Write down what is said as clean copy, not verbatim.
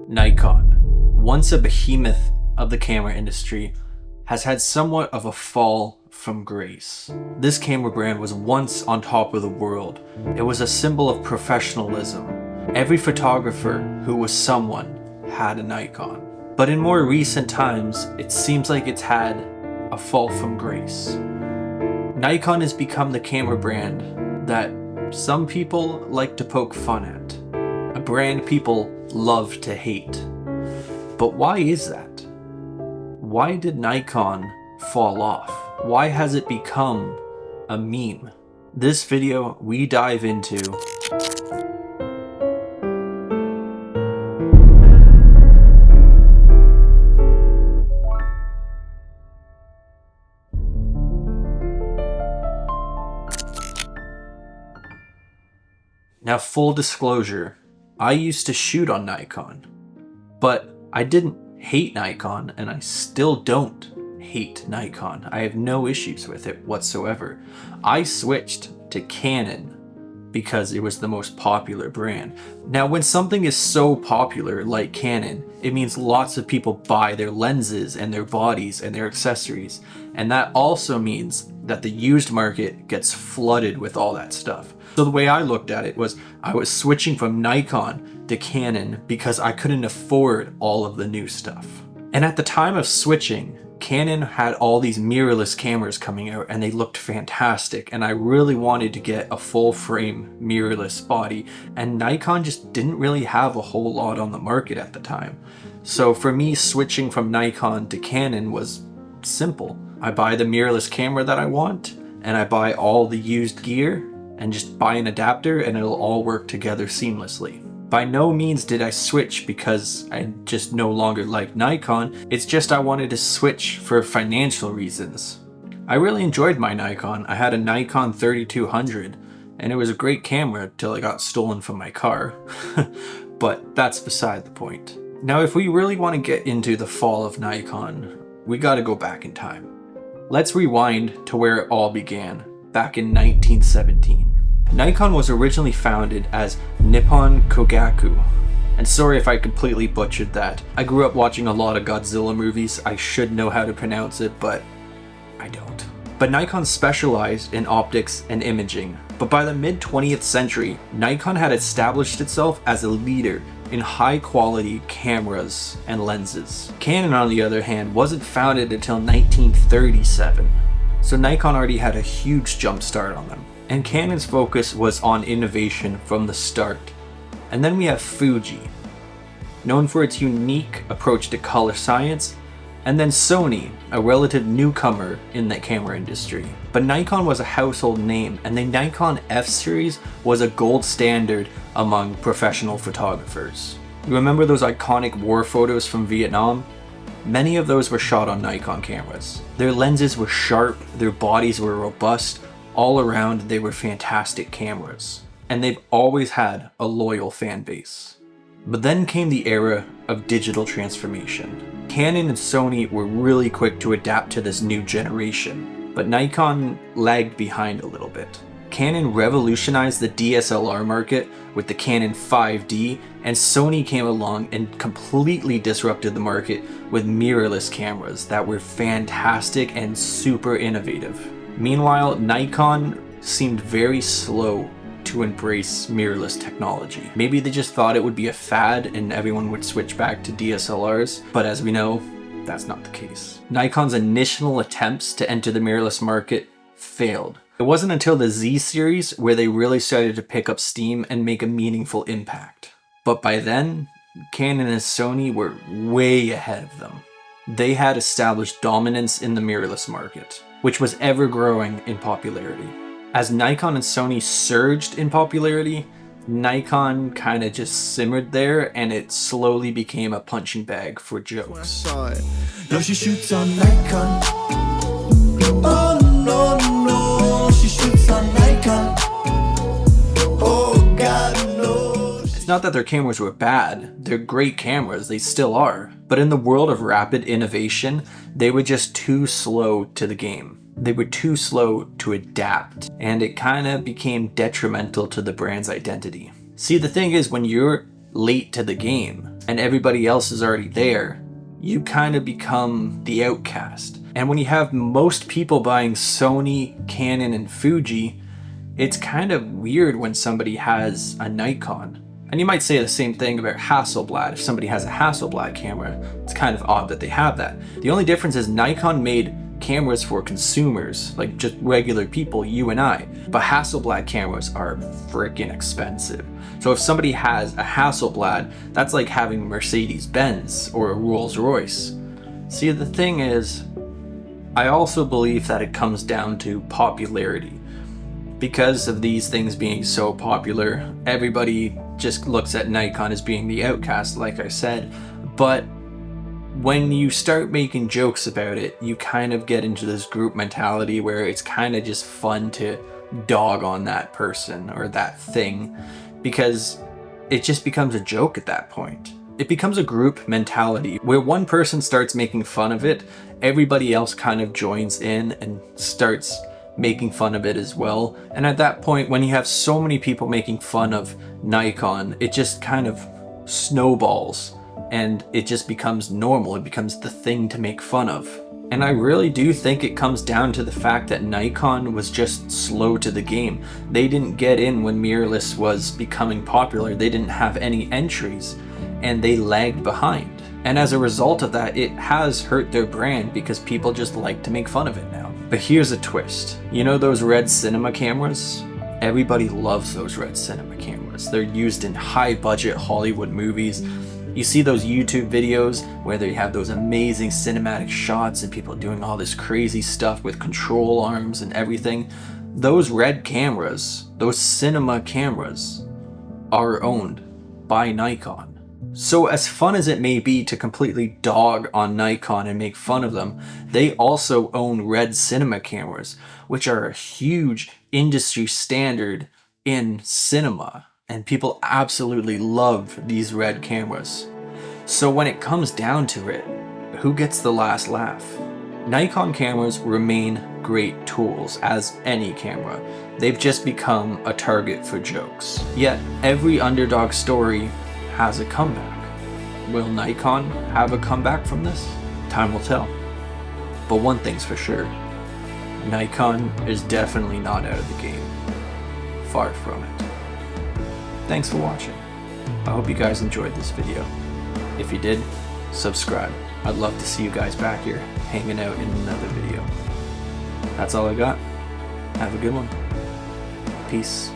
Nikon, once a behemoth of the camera industry, has had somewhat of a fall from grace. This camera brand was once on top of the world. It was a symbol of professionalism. Every photographer who was someone had a Nikon. But in more recent times, it seems like it's had a fall from grace. Nikon has become the camera brand that some people like to poke fun at. A brand people love to hate. But why is that? Why did Nikon fall off? Why has it become a meme? This video, we dive into Now, full disclosure, I used to shoot on Nikon, but I didn't hate Nikon, and I still don't hate Nikon. I have no issues with it whatsoever. I switched to Canon because it was the most popular brand. Now, when something is so popular like Canon, it means lots of people buy their lenses and their bodies and their accessories, and that also means that the used market gets flooded with all that stuff. So the way I looked at it was I was switching from Nikon to Canon because I couldn't afford all of the new stuff. And at the time of switching, Canon had all these mirrorless cameras coming out and they looked fantastic, and I really wanted to get a full frame mirrorless body, and Nikon just didn't really have a whole lot on the market at the time. So for me, switching from Nikon to Canon was simple. I buy the mirrorless camera that I want, and I buy all the used gear and just buy an adapter, and it'll all work together seamlessly. By no means did I switch because I just no longer liked Nikon. It's just I wanted to switch for financial reasons. I really enjoyed my Nikon. I had a Nikon 3200 and it was a great camera till it got stolen from my car. But that's beside the point. Now, if we really want to get into the fall of Nikon, we gotta go back in time. Let's rewind to where it all began, back in 1917. Nikon was originally founded as Nippon Kogaku. And sorry if I completely butchered that. I grew up watching a lot of Godzilla movies. I should know how to pronounce it, but I don't. But Nikon specialized in optics and imaging. But by the mid-20th century, Nikon had established itself as a leader in high-quality cameras and lenses. Canon, on the other hand, wasn't founded until 1937. So Nikon already had a huge jump start on them. And Canon's focus was on innovation from the start. And then we have Fuji, known for its unique approach to color science, and then Sony, a relative newcomer in the camera industry. But Nikon was a household name, and the Nikon F series was a gold standard among professional photographers. You remember those iconic war photos from Vietnam? Many of those were shot on Nikon cameras. Their lenses were sharp, their bodies were robust. All around, they were fantastic cameras, and they've always had a loyal fan base. But then came the era of digital transformation. Canon and Sony were really quick to adapt to this new generation, but Nikon lagged behind a little bit. Canon revolutionized the DSLR market with the Canon 5D, and Sony came along and completely disrupted the market with mirrorless cameras that were fantastic and super innovative. Meanwhile, Nikon seemed very slow to embrace mirrorless technology. Maybe they just thought it would be a fad and everyone would switch back to DSLRs, but as we know, that's not the case. Nikon's initial attempts to enter the mirrorless market failed. It wasn't until the Z series where they really started to pick up steam and make a meaningful impact. But by then, Canon and Sony were way ahead of them. They had established dominance in the mirrorless market, which was ever growing in popularity. As Nikon and Sony surged in popularity, Nikon kind of just simmered there, and it slowly became a punching bag for jokes. No, she shoots on Nikon. Oh no, no, she shoots on Nikon. Oh God, no. It's not that their cameras were bad, they're great cameras, they still are. But in the world of rapid innovation, they were just too slow to the game. They were too slow to adapt, and it kind of became detrimental to the brand's identity. See, the thing is, when you're late to the game and everybody else is already there, you kind of become the outcast. And when you have most people buying Sony, Canon, and Fuji, it's kind of weird when somebody has a Nikon. And you might say the same thing about Hasselblad. If somebody has a Hasselblad camera, it's kind of odd that they have that. The only difference is Nikon made cameras for consumers, like just regular people, you and I. But Hasselblad cameras are freaking expensive. So if somebody has a Hasselblad, that's like having a Mercedes-Benz or a Rolls-Royce. See, the thing is, I also believe that it comes down to popularity. Because of these things being so popular, everybody just looks at Nikon as being the outcast, like I said. But when you start making jokes about it, you kind of get into this group mentality where it's kind of just fun to dog on that person or that thing, because it just becomes a joke at that point. It becomes a group mentality where one person starts making fun of it, everybody else kind of joins in and starts making fun of it as well. And at that point, when you have so many people making fun of Nikon, it just kind of snowballs and it just becomes normal. It becomes the thing to make fun of. And I really do think it comes down to the fact that Nikon was just slow to the game. They didn't get in when mirrorless was becoming popular. They didn't have any entries and they lagged behind. And as a result of that, it has hurt their brand because people just like to make fun of it now. But here's a twist. You know those red cinema cameras? Everybody loves those red cinema cameras. They're used in high budget Hollywood movies. You see those YouTube videos where they have those amazing cinematic shots and people doing all this crazy stuff with control arms and everything. Those red cameras, those cinema cameras, are owned by Nikon. So as fun as it may be to completely dog on Nikon and make fun of them, they also own red cinema cameras, which are a huge industry standard in cinema. And people absolutely love these red cameras. So when it comes down to it, who gets the last laugh? Nikon cameras remain great tools, as any camera. They've just become a target for jokes. Yet every underdog story has a comeback. Will Nikon have a comeback from this? Time will tell. But one thing's for sure, Nikon is definitely not out of the game. Far from it. Thanks for watching. I hope you guys enjoyed this video. If you did, subscribe. I'd love to see you guys back here hanging out in another video. That's all I got. Have a good one. Peace.